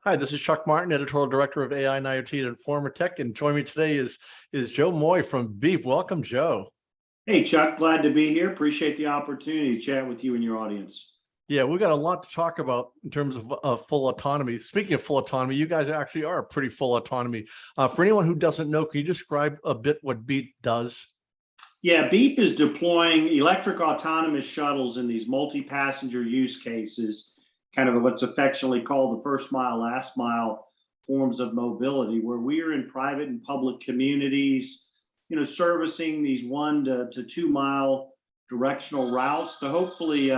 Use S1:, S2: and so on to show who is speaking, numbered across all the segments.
S1: Hi, this is Chuck Martin, Editorial Director of AI and IoT at Informer Tech, and joining me today is Joe Moye from Beep. Welcome, Joe.
S2: Hey, Chuck, glad to be here. Appreciate the opportunity to chat with you and your audience.
S1: Yeah, we got a lot to talk about in terms of full autonomy. Speaking of full autonomy, you guys actually are pretty full autonomy. For anyone who doesn't know, can you describe a bit what Beep does?
S2: Yeah, Beep is deploying electric autonomous shuttles in these multi-passenger use cases, kind of what's affectionately called the first mile, last mile forms of mobility, where we are in private and public communities, servicing these 1 to 2 mile directional routes to hopefully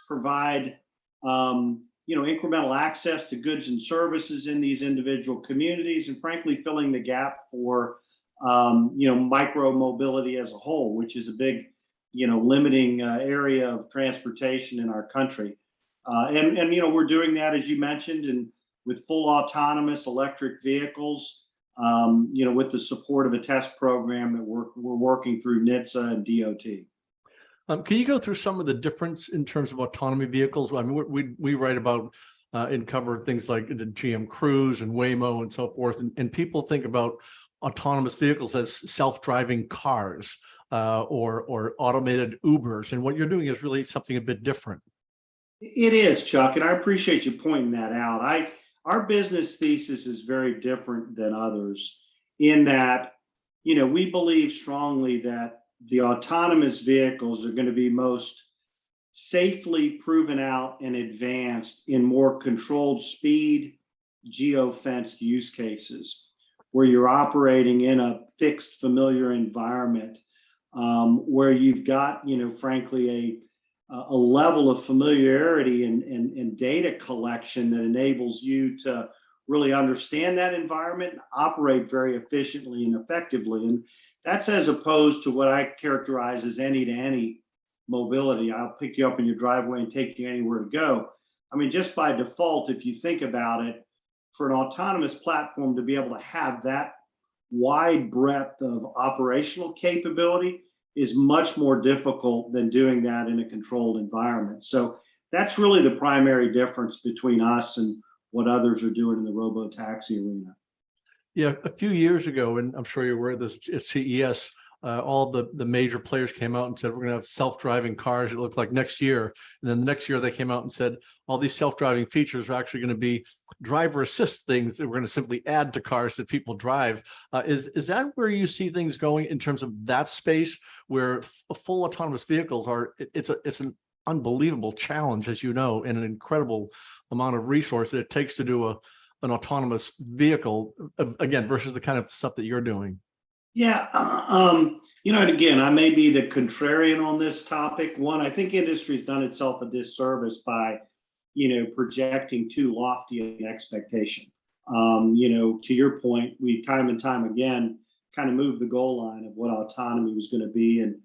S2: provide, incremental access to goods and services in these individual communities, and frankly, filling the gap for micromobility as a whole, which is a big, limiting area of transportation in our country. We're doing that, as you mentioned, and with full autonomous electric vehicles, with the support of a test program that we're working through NHTSA and DOT.
S1: Can you go through some of the difference in terms of autonomy vehicles? I mean, we write about and cover things like the GM Cruise and Waymo and so forth, and people think about autonomous vehicles as self-driving cars or automated Ubers, and what you're doing is really something a bit different.
S2: It is, Chuck, and I appreciate you pointing that out. Our business thesis is very different than others in that, we believe strongly that the autonomous vehicles are going to be most safely proven out and advanced in more controlled speed, geo-fenced use cases, where you're operating in a fixed, familiar environment, where you've got, frankly, a level of familiarity and data collection that enables you to really understand that environment and operate very efficiently and effectively. And that's as opposed to what I characterize as any-to-any mobility. I'll pick you up in your driveway and take you anywhere to go. I mean, just by default, if you think about it, for an autonomous platform to be able to have that wide breadth of operational capability is much more difficult than doing that in a controlled environment. So that's really the primary difference between us and what others are doing in the robo-taxi arena.
S1: Yeah, a few years ago, and I'm sure you're aware of this, at CES, all the major players came out and said, we're going to have self-driving cars. It looked like next year. And then the next year they came out and said, all these self-driving features are actually going to be driver assist things that we're going to simply add to cars that people drive. Is that where you see things going in terms of that space where full autonomous vehicles are, it's an unbelievable challenge, as you know, and an incredible amount of resource that it takes to do an autonomous vehicle, again, versus the kind of stuff that you're doing?
S2: Yeah, and again, I may be the contrarian on this topic. One, I think industry's done itself a disservice by, projecting too lofty an expectation. To your point, we time and time again kind of moved the goal line of what autonomy was going to be. And,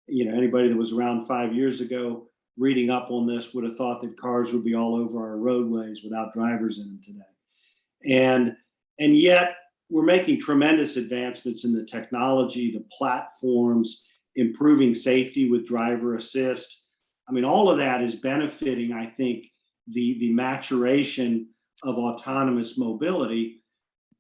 S2: anybody that was around 5 years ago reading up on this would have thought that cars would be all over our roadways without drivers in them today. And yet, we're making tremendous advancements in the technology, the platforms, improving safety with driver assist. I mean, all of that is benefiting, I think, the maturation of autonomous mobility.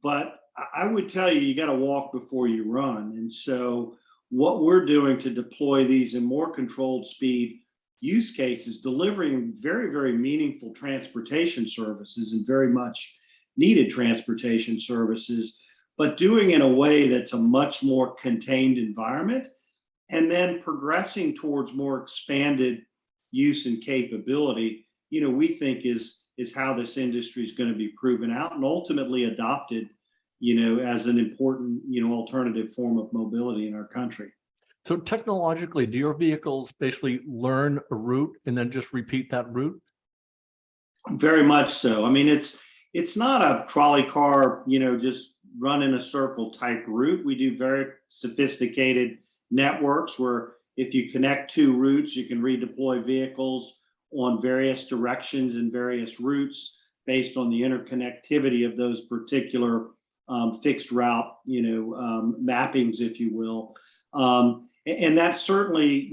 S2: But I would tell you, you got to walk before you run. And so what we're doing to deploy these in more controlled speed use cases, delivering very, very meaningful transportation services and very much needed transportation services, but doing in a way that's a much more contained environment, and then progressing towards more expanded use and capability, we think is how this industry is going to be proven out and ultimately adopted, as an important, alternative form of mobility in our country.
S1: So technologically, do your vehicles basically learn a route and then just repeat that route?
S2: Very much so. I mean, it's not a trolley car, just run in a circle type route. We do very sophisticated networks where if you connect two routes, you can redeploy vehicles on various directions and various routes based on the interconnectivity of those particular fixed route, mappings, if you will. And that certainly,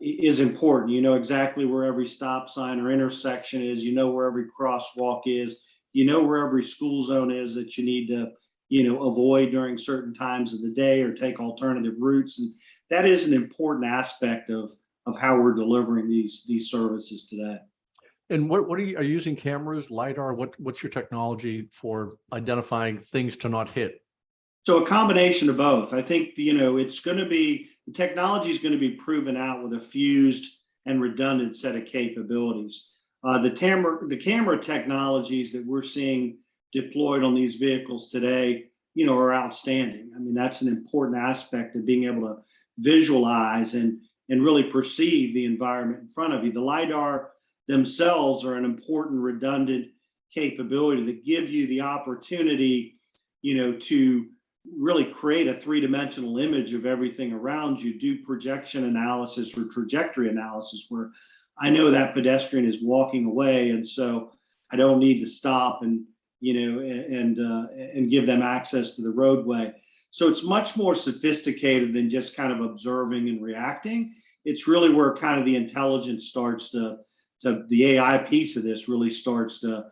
S2: is important. You know exactly where every stop sign or intersection is. You know where every crosswalk is. You know where every school zone is that you need to, avoid during certain times of the day or take alternative routes. And that is an important aspect of how we're delivering these services today.
S1: And what are you using cameras, LiDAR? What's your technology for identifying things to not hit?
S2: So a combination of both. I think, it's going to be, the technology is going to be proven out with a fused and redundant set of capabilities. The camera technologies that we're seeing deployed on these vehicles today, are outstanding. I mean, that's an important aspect of being able to visualize and really perceive the environment in front of you. The LiDAR themselves are an important redundant capability that give you the opportunity, to really create a three-dimensional image of everything around you, do projection analysis or trajectory analysis where I know that pedestrian is walking away, and so I don't need to stop and and give them access to the roadway. So it's much more sophisticated than just kind of observing and reacting. It's really where kind of the intelligence starts to the AI piece of this really starts to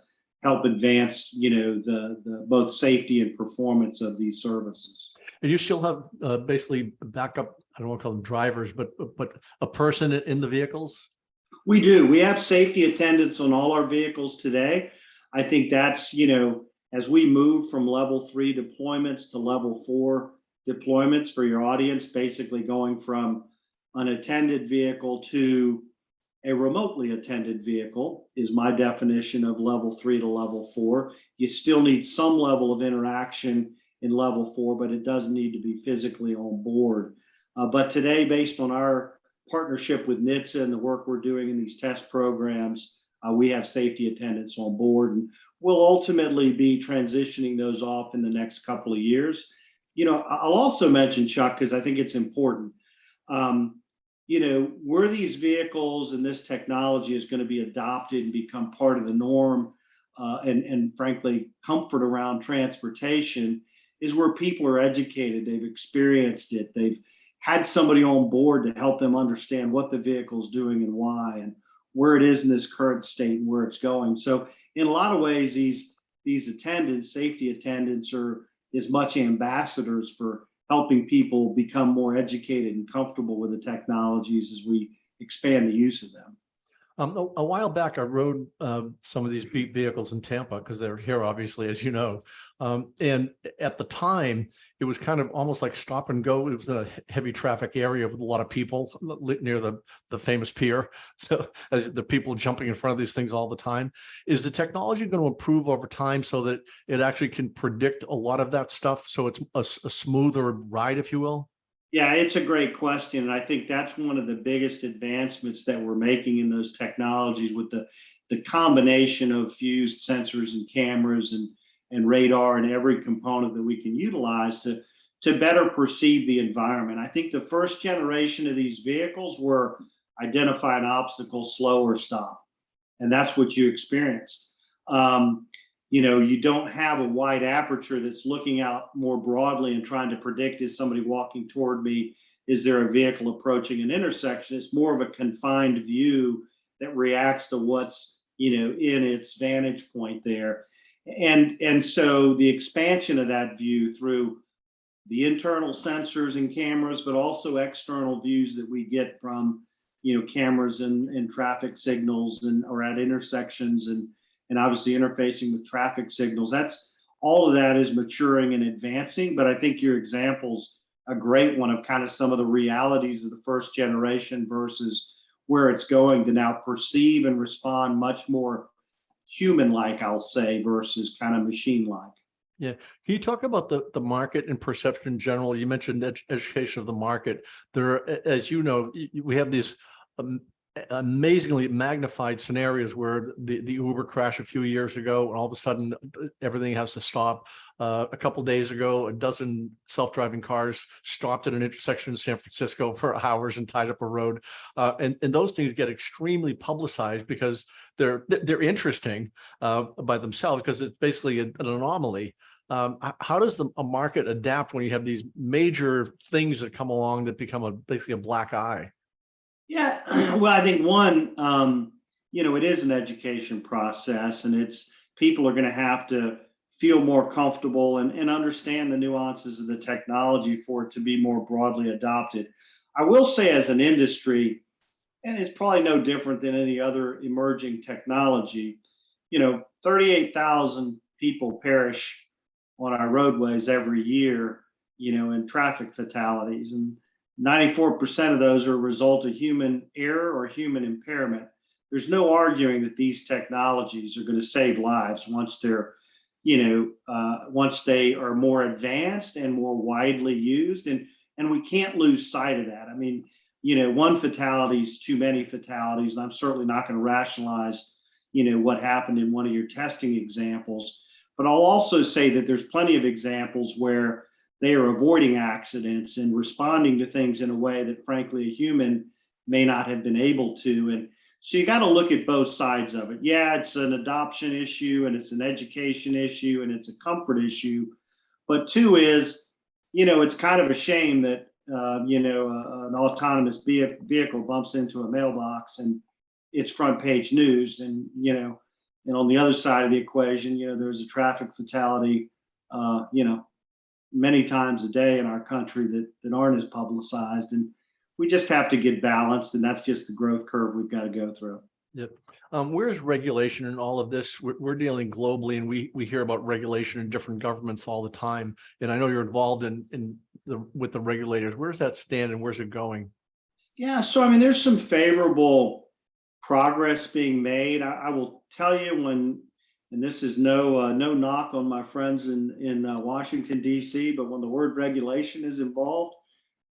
S2: help advance, the both safety and performance of these services.
S1: And you still have basically backup, I don't want to call them drivers, but a person in the vehicles?
S2: We do. We have safety attendants on all our vehicles today. I think that's, as we move from level 3 deployments to level 4 deployments for your audience, basically going from an attended vehicle to a remotely attended vehicle is my definition of level 3 to level 4. You still need some level of interaction in level 4, but it doesn't need to be physically on board. But today, based on our partnership with NHTSA and the work we're doing in these test programs, we have safety attendants on board, and we'll ultimately be transitioning those off in the next couple of years. I'll also mention, Chuck, because I think it's important. Where these vehicles and this technology is going to be adopted and become part of the norm, and frankly, comfort around transportation is where people are educated. They've experienced it. They've had somebody on board to help them understand what the vehicle is doing and why, and where it is in this current state and where it's going. So in a lot of ways, these attendants, safety attendants, are as much ambassadors for helping people become more educated and comfortable with the technologies as we expand the use of them.
S1: A while back, I rode some of these vehicles in Tampa because they're here, obviously, as you know. And at the time, it was kind of almost like stop and go. It was a heavy traffic area with a lot of people near the famous pier. So as the people jumping in front of these things all the time. Is the technology going to improve over time so that it actually can predict a lot of that stuff? So it's a smoother ride, if you will?
S2: Yeah, it's a great question. And I think that's one of the biggest advancements that we're making in those technologies with the combination of fused sensors and cameras and radar and every component that we can utilize to better perceive the environment. I think the first generation of these vehicles were identify an obstacle, slow or stop. And that's what you experienced. You don't have a wide aperture that's looking out more broadly and trying to predict, is somebody walking toward me? Is there a vehicle approaching an intersection? It's more of a confined view that reacts to what's, in its vantage point there. And so the expansion of that view through the internal sensors and cameras, but also external views that we get from, cameras and traffic signals or at intersections and obviously interfacing with traffic signals. All of that is maturing and advancing, but I think your example's a great one of kind of some of the realities of the first generation versus where it's going to now perceive and respond much more human-like, I'll say, versus kind of machine-like.
S1: Yeah. Can you talk about the market and perception in general? You mentioned education of the market. As you know, we have these amazingly magnified scenarios where the Uber crash a few years ago, and all of a sudden everything has to stop. A couple of days ago, a dozen self-driving cars stopped at an intersection in San Francisco for hours and tied up a road. And those things get extremely publicized because they're interesting by themselves, because it's basically an anomaly. How does a market adapt when you have these major things that come along that become basically a black eye?
S2: Yeah, well, I think one, it is an education process, and it's people are going to have to feel more comfortable and understand the nuances of the technology for it to be more broadly adopted. I will say, as an industry, and it's probably no different than any other emerging technology, 38,000 people perish on our roadways every year, in traffic fatalities, and 94% of those are a result of human error or human impairment. There's no arguing that these technologies are going to save lives once they're, once they are more advanced and more widely used, and we can't lose sight of that. I mean, one fatality is too many fatalities, and I'm certainly not going to rationalize, what happened in one of your testing examples. But I'll also say that there's plenty of examples where they are avoiding accidents and responding to things in a way that, frankly, a human may not have been able to. And so you got to look at both sides of it. Yeah, it's an adoption issue, and it's an education issue, and it's a comfort issue. But two is, it's kind of a shame that, an autonomous vehicle bumps into a mailbox and it's front page news. And, and on the other side of the equation, there's a traffic fatality, many times a day in our country that aren't as publicized. And we just have to get balanced, and that's just the growth curve we've got to go through.
S1: Yep. Where's regulation in all of this? We're dealing globally, and we hear about regulation in different governments all the time. And I know you're involved with the regulators. Where's that stand, and where's it going?
S2: Yeah, so I mean, there's some favorable progress being made. I will tell you, and this is no knock on my friends in Washington, D.C., but when the word regulation is involved,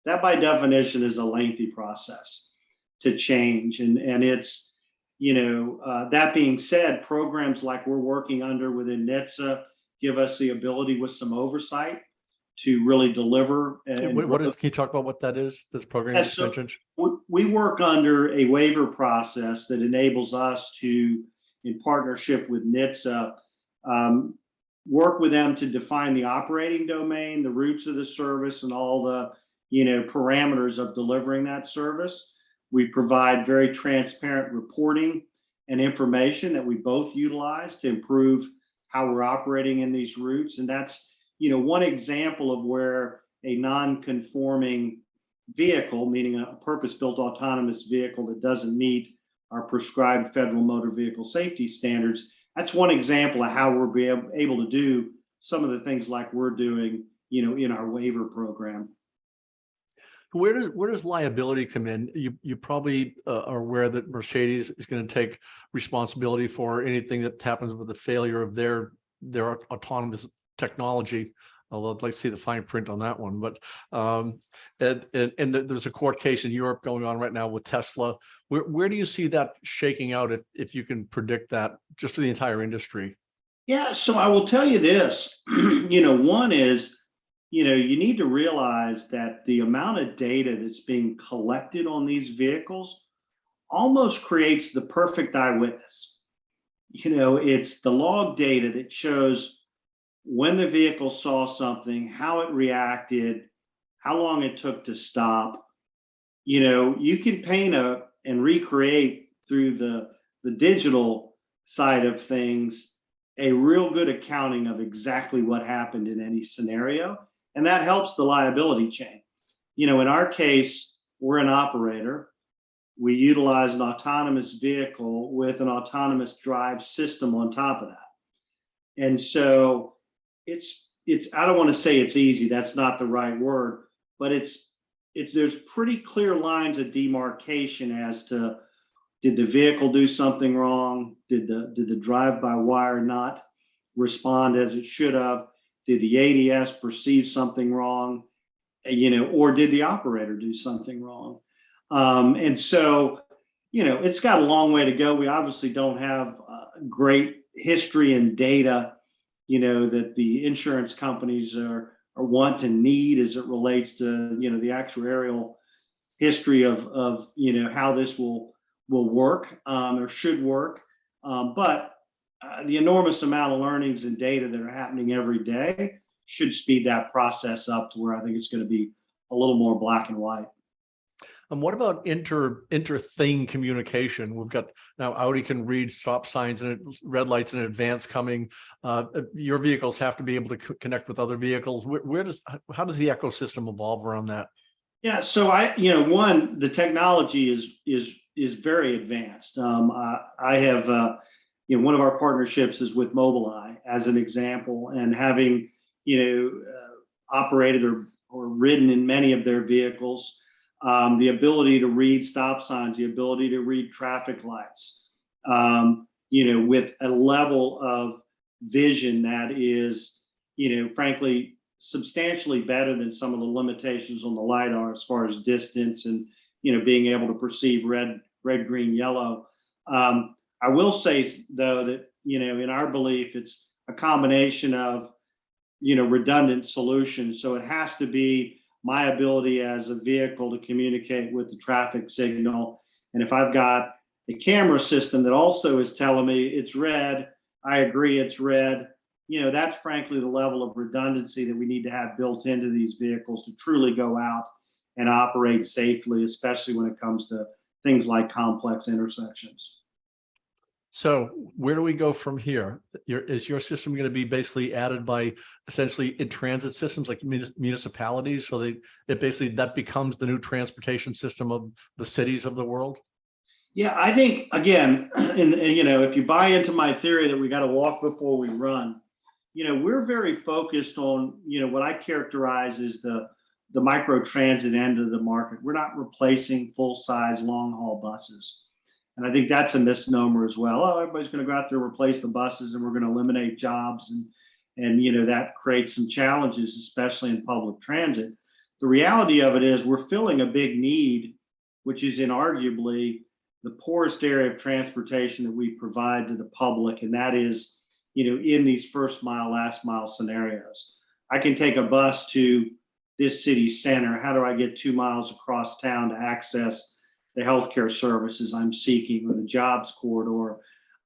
S2: that by definition is a lengthy process to change. And it's, that being said, programs like we're working under within NHTSA give us the ability with some oversight to really deliver.
S1: And can you talk about what that is, this program you just mentioned?
S2: We work under a waiver process that enables us to, in partnership with NHTSA, work with them to define the operating domain, the routes of the service, and all the parameters of delivering that service. We provide very transparent reporting and information that we both utilize to improve how we're operating in these routes. And that's, one example of where a non-conforming vehicle, meaning a purpose-built autonomous vehicle that doesn't meet our prescribed federal motor vehicle safety standards, that's one example of how we're able to do some of the things like we're doing, in our waiver program.
S1: Where does liability come in? You probably are aware that Mercedes is going to take responsibility for anything that happens with the failure of their autonomous technology. Although I'd like to see the fine print on that one. But and there's a court case in Europe going on right now with Tesla. Where do you see that shaking out, if you can predict that, just for the entire industry?
S2: Yeah, so I will tell you this. One is, you need to realize that the amount of data that's being collected on these vehicles almost creates the perfect eyewitness. It's the log data that shows when the vehicle saw something, how it reacted, how long it took to stop. You can paint and recreate through the digital side of things a real good accounting of exactly what happened in any scenario. And that helps the liability chain. In our case, we're an operator. We utilize an autonomous vehicle with an autonomous drive system on top of that. And so it's I don't want to say it's easy, that's not the right word, but there's pretty clear lines of demarcation as to, did the vehicle do something wrong? Did the drive-by-wire not respond as it should have? Did the ADS perceive something wrong? Or did the operator do something wrong? And so, it's got a long way to go. We obviously don't have great history and data, that the insurance companies are want to need as it relates to, the actuarial history of how this will work or should work. But the enormous amount of learnings and data that are happening every day should speed that process up to where I think it's going to be a little more black and white.
S1: And what about inter-thing communication? We've got now Audi can read stop signs and red lights in advance coming. Your vehicles have to be able to connect with other vehicles. How does the ecosystem evolve around that?
S2: Yeah, so one, the technology is very advanced. I have, one of our partnerships is with Mobileye as an example, and having, operated or ridden in many of their vehicles, the ability to read stop signs, the ability to read traffic lights, with a level of vision that is, frankly, substantially better than some of the limitations on the LiDAR as far as distance and, being able to perceive red, green, yellow. I will say though that, in our belief, it's a combination of, redundant solutions. So it has to be my ability as a vehicle to communicate with the traffic signal. And if I've got a camera system that also is telling me it's red, I agree it's red. That's frankly the level of redundancy that we need to have built into these vehicles to truly go out and operate safely, especially when it comes to things like complex intersections.
S1: So where do we go from here? Is your system going to be basically added by essentially in transit systems like municipalities? So that becomes the new transportation system of the cities of the world?
S2: Yeah, I think again, and if you buy into my theory that we got to walk before we run, we're very focused on, what I characterize as the microtransit end of the market. We're not replacing full-size long-haul buses. And I think that's a misnomer as well. Oh, everybody's going to go out there and replace the buses and we're going to eliminate jobs. And that creates some challenges, especially in public transit. The reality of it is we're filling a big need, which is inarguably the poorest area of transportation that we provide to the public. And that is, in these first mile, last mile scenarios. I can take a bus to this city center. How do I get 2 miles across town to access the healthcare services I'm seeking or the jobs corridor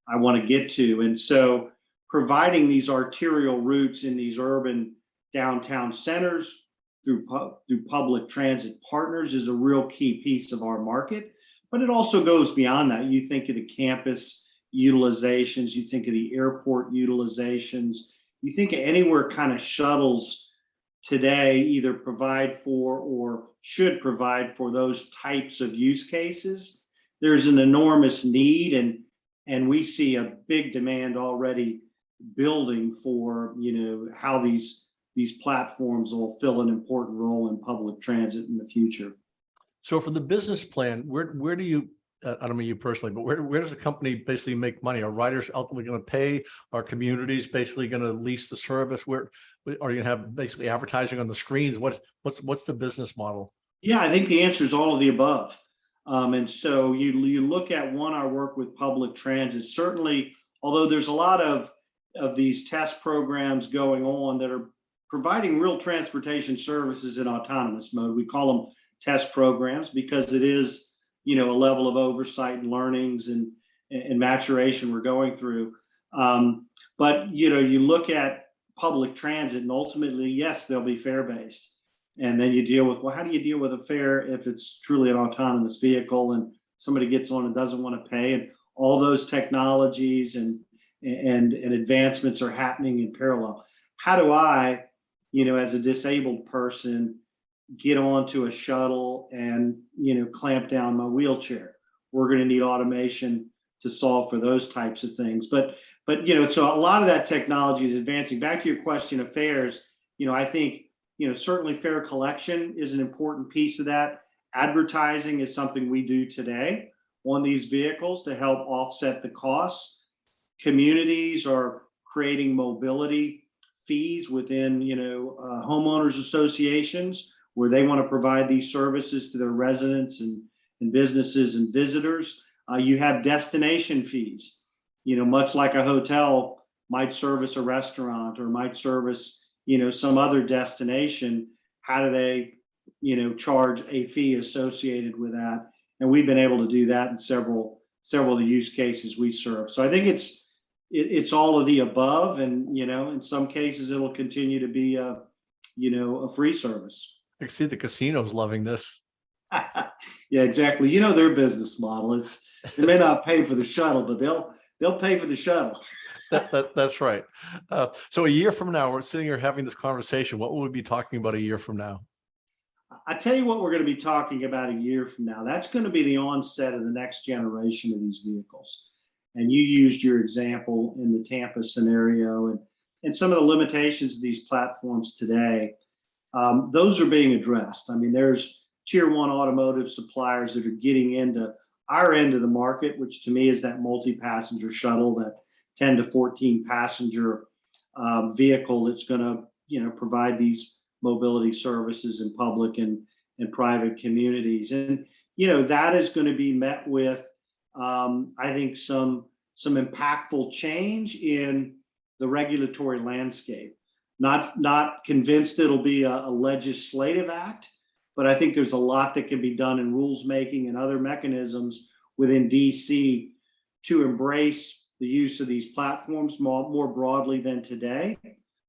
S2: I want to get to? And so providing these arterial routes in these urban downtown centers through public transit partners is a real key piece of our market. But it also goes beyond that. You think of the campus utilizations, you think of the airport utilizations, you think of anywhere kind of shuttles today either provide for or should provide for those types of use cases. There's an enormous need, and we see a big demand already building for how these platforms will fill an important role in public transit in the future.
S1: So for the business plan, where do you, I don't mean you personally, but where does the company basically make money? Are riders ultimately going to pay? Are communities basically going to lease the service? Where are you going to have basically advertising on the screens? What's the business model?
S2: Yeah, I think the answer is all of the above. And so you look at our work with public transit. Certainly, although there's a lot of these test programs going on that are providing real transportation services in autonomous mode, we call them test programs because it is a level of oversight and learnings and maturation we're going through. But you look at public transit and ultimately, yes, they'll be fare based. And then you deal with, well, how do you deal with a fare if it's truly an autonomous vehicle and somebody gets on and doesn't want to pay? And all those technologies and advancements are happening in parallel. How do I, as a disabled person, get onto a shuttle and clamp down my wheelchair? We're going to need automation to solve for those types of things. But so a lot of that technology is advancing. Back to your question of fares, I think certainly fare collection is an important piece of that. Advertising is something we do today on these vehicles to help offset the costs. Communities are creating mobility fees within homeowners associations where they want to provide these services to their residents and businesses and visitors. You have destination fees, much like a hotel might service a restaurant or might service, some other destination. How do they, charge a fee associated with that? And we've been able to do that in several of the use cases we serve. So I think it's all of the above, and in some cases it'll continue to be a free service.
S1: I can see the casinos loving this.
S2: Yeah, exactly. You know, their business model is they may not pay for the shuttle, but they'll pay for the shuttle.
S1: That's right. So a year from now, we're sitting here having this conversation. What will we be talking about a year from now?
S2: I tell you what, we're going to be talking about a year from now. That's going to be the onset of the next generation of these vehicles. And you used your example in the Tampa scenario and some of the limitations of these platforms today. Those are being addressed. I mean, there's tier one automotive suppliers that are getting into our end of the market, which to me is that multi-passenger shuttle, that 10 to 14 passenger vehicle that's going to, provide these mobility services in public and private communities. And, that is going to be met with, I think, some impactful change in the regulatory landscape. Not convinced it'll be a legislative act, but I think there's a lot that can be done in rules making and other mechanisms within DC to embrace the use of these platforms more broadly than today,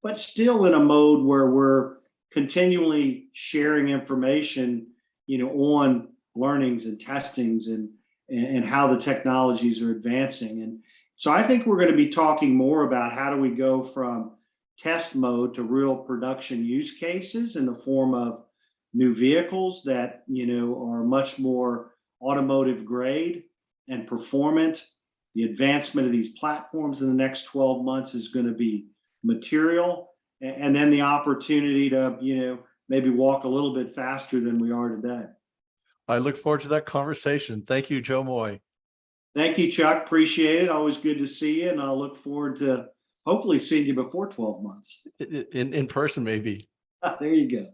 S2: but still in a mode where we're continually sharing information, on learnings and testings and how the technologies are advancing. And so I think we're going to be talking more about how do we go from test mode to real production use cases in the form of new vehicles that are much more automotive grade and performant. The advancement of these platforms in the next 12 months is going to be material, and then the opportunity to maybe walk a little bit faster than we are today.
S1: I look forward to that conversation. Thank you, Joe Moye.
S2: Thank you, Chuck. Appreciate it. Always good to see you, and I'll look forward to hopefully seeing you before 12 months.
S1: In person, maybe.
S2: There you go.